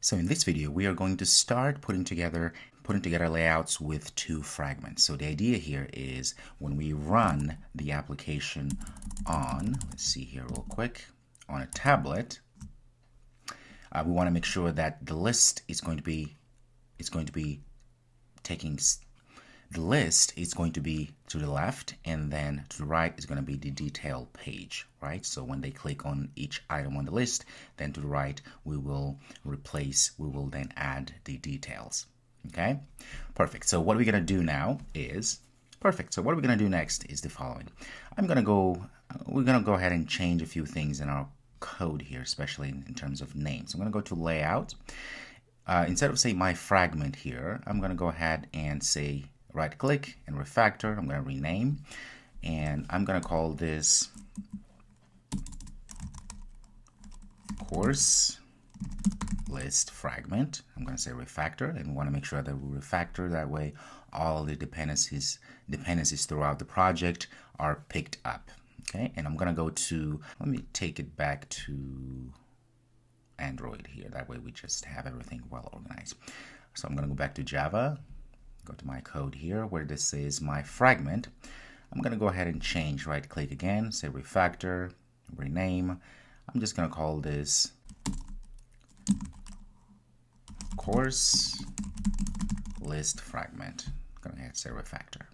So in this video, we are going to start putting together layouts with two fragments. So the idea here is when we run the application on, let's see here real quick, on a tablet, we want to make sure that the list is going to be taking the list is going to be to the left, and then to the right is going to be the detail page, right? So when they click on each item on the list, then to the right we will then add the details. Okay, perfect. So what we're going to do now is perfect. So what we're going to do next is the following. We're going to go ahead and change a few things in our code here, especially in terms of names. I'm going to go to layout. Instead of say my fragment here, I'm going to go ahead and say right click and refactor. I'm going to rename, and I'm going to call this course list fragment. I'm going to say refactor, and we want to make sure that we refactor that way all the dependencies throughout the project are picked up. Okay, and I'm going to go to, let me take it back to Android here. That way we just have everything well organized. So I'm going to go back to Java, go to my code here where this is my fragment. I'm going to go ahead and change, right click again, say refactor, rename. I'm just going to call this course list fragment. I'm going to say refactor.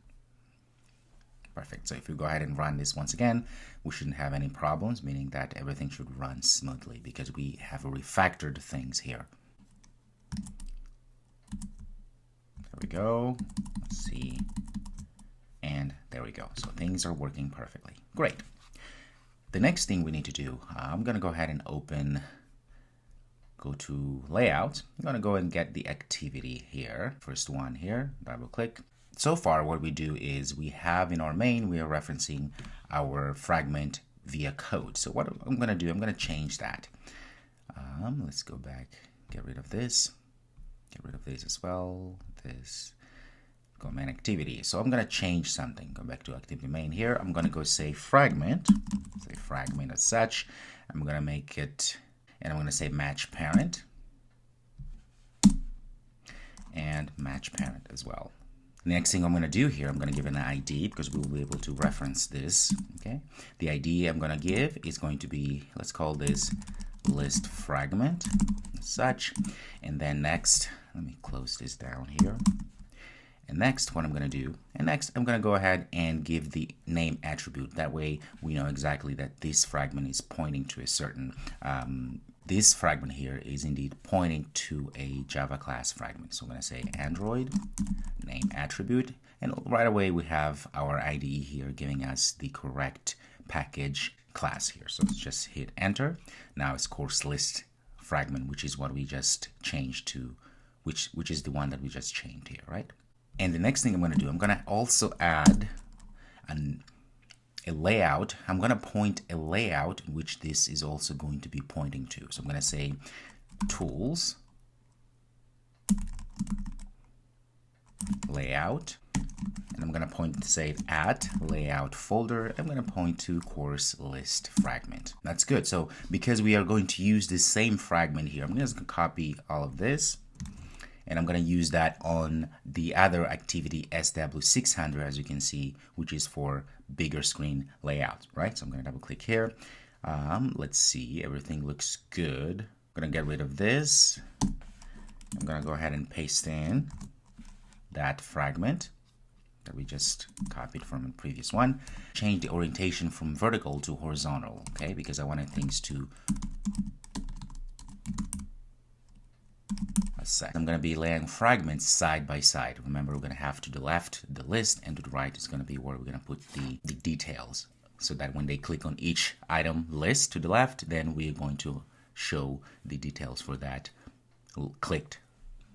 Perfect. So if we go ahead and run this once again, we shouldn't have any problems, meaning that everything should run smoothly because we have refactored things here. There we go. Let's see. And there we go. So things are working perfectly. Great. The next thing we need to do, I'm going to go ahead and go to layout. I'm going to go and get the activity here. First one here, double click. So far what we do is we have in our main, we are referencing our fragment via code. So what I'm going to do, I'm going to change that. Let's go back, get rid of this as well, this, go main activity. So I'm going to change something, go back to activity main here. I'm going to go say fragment as such. I'm going to make it, and I'm going to say match parent and match parent as well. Next thing I'm going to do here, I'm going to give an ID because we will be able to reference this. Okay, the ID I'm going to give is going to be, let's call this list fragment as such. And then next, let me close this down here. And next, what I'm going to do, I'm going to go ahead and give the name attribute. That way we know exactly that this fragment is pointing to a certain this fragment here is indeed pointing to a Java class fragment. So I'm going to say Android name attribute, and right away we have our IDE here giving us the correct package class here. So let's just hit enter. Now it's course list fragment, which is what we just changed to, which is the one that we just changed here, right? And the next thing I'm going to do, I'm going to also add a layout. I'm going to point a layout in which this is also going to be pointing to. So I'm going to say tools, layout, and I'm going to point to say at layout folder. I'm going to point to course list fragment. That's good. So because we are going to use this same fragment here, I'm just going to copy all of this, and I'm going to use that on the other activity SW600, as you can see, which is for bigger screen layout, right? So I'm going to double click here. Let's see, everything looks good. I'm going to get rid of this. I'm going to go ahead and paste in that fragment that we just copied from the previous one. Change the orientation from vertical to horizontal, okay? Because I wanted things to I'm going to be laying fragments side by side. Remember, we're going to have to the left the list, and to the right is going to be where we're going to put the details, so that when they click on each item list to the left, then we're going to show the details for that clicked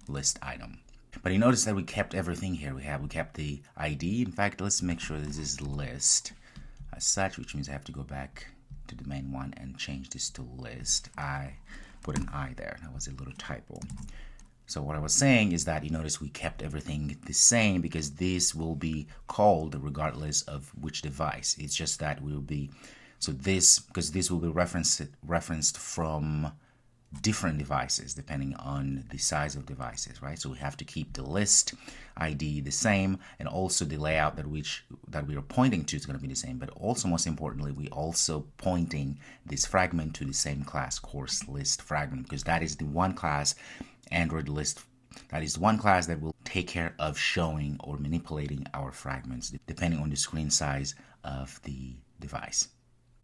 list item. But you notice that we kept everything here. We kept the ID. In fact, let's make sure this is list as such, which means I have to go back to the main one and change this to list. I put an I there. That was a little typo. So what I was saying is that you notice we kept everything the same because this will be called regardless of which device. It's just that we will be, so this, because this will be referenced from different devices depending on the size of devices, right? So we have to keep the list ID the same, and also the layout that we are pointing to is going to be the same. But also, most importantly, we also pointing this fragment to the same class, course list fragment, because that is the one class, Android list. That is the one class that will take care of showing or manipulating our fragments depending on the screen size of the device.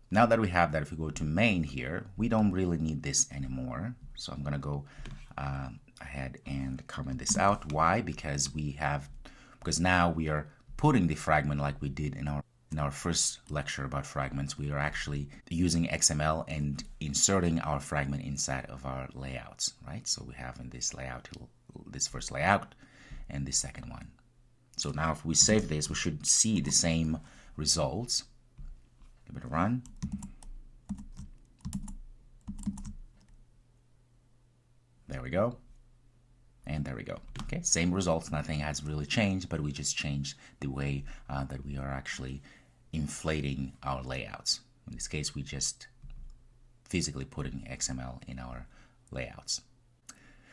Now that we have that, if we go to main here, we don't really need this anymore. So I'm going to go ahead and comment this out. Why? Because now we are putting the fragment like we did in our first lecture about fragments. We are actually using XML and inserting our fragment inside of our layouts, right? So we have in this layout, this first layout and the second one. So now if we save this, we should see the same results. Give it a run. There we go. And there we go. Okay, same results. Nothing has really changed, but we just changed the way that we are actually inflating our layouts. In this case, we just physically putting XML in our layouts.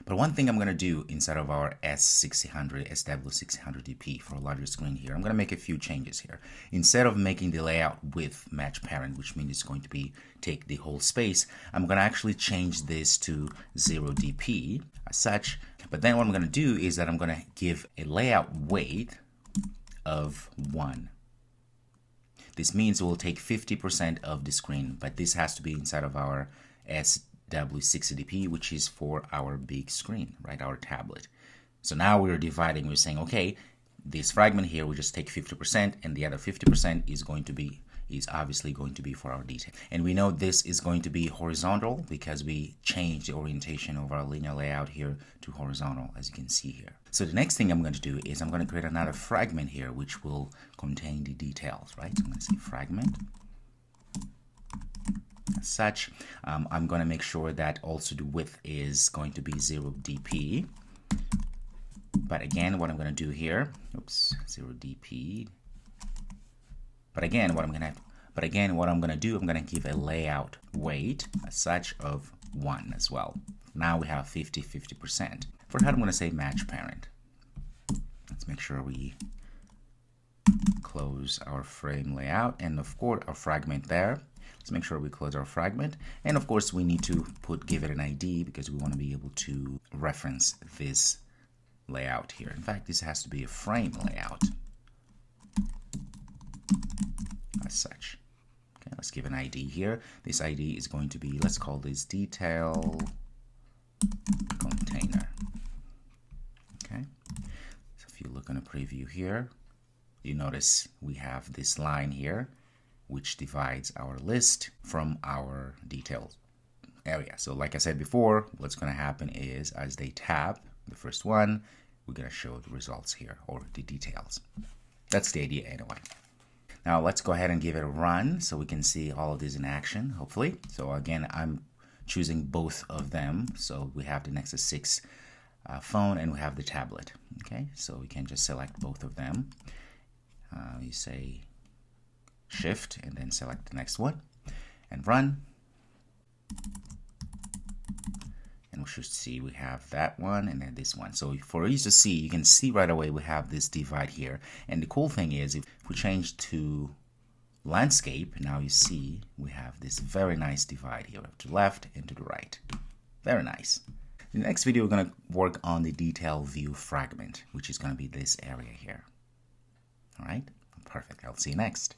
But one thing I'm going to do inside of our SW600DP for a larger screen here, I'm going to make a few changes here. Instead of making the layout with match parent, which means it's going to be take the whole space, I'm going to actually change this to 0DP as such. But then what I'm going to do is that I'm going to give a layout weight of 1. This means it will take 50% of the screen, but this has to be inside of our SW600DP, which is for our big screen, right, our tablet. So now we're dividing, we're saying, okay, this fragment here, we just take 50%, and the other 50% is obviously going to be for our detail. And we know this is going to be horizontal because we changed the orientation of our linear layout here to horizontal, as you can see here. So the next thing I'm going to do is I'm going to create another fragment here, which will contain the details, right? So I'm going to say fragment. As such, I'm going to make sure that also the width is going to be 0DP. But again, what I'm going to do here, 0DP. But again, what I'm going to do, I'm going to give a layout weight as such of 1 as well. Now we have 50%. For that, I'm going to say match parent. Let's make sure we close our frame layout, and of course our fragment there. Let's make sure we close our fragment, and of course we need to give it an ID because we want to be able to reference this layout here. In fact, this has to be a frame layout as such. Okay, let's give an ID here. This ID is going to be, let's call this detail container. Okay, so if you look on a preview here, you notice we have this line here which divides our list from our details area. So like I said before, what's going to happen is as they tab the first one, we're going to show the results here, or the details. That's the idea anyway. Now let's go ahead and give it a run so we can see all of this in action, hopefully. So again, I'm choosing both of them. So we have the Nexus 6 phone and we have the tablet. Okay, so we can just select both of them. You say Shift and then select the next one and run. And we should see we have that one and then this one. So for ease to see, you can see right away we have this divide here. And the cool thing is if we change to landscape, now you see we have this very nice divide here to the left and to the right. Very nice. In the next video, we're going to work on the detail view fragment, which is going to be this area here. All right, perfect. I'll see you next.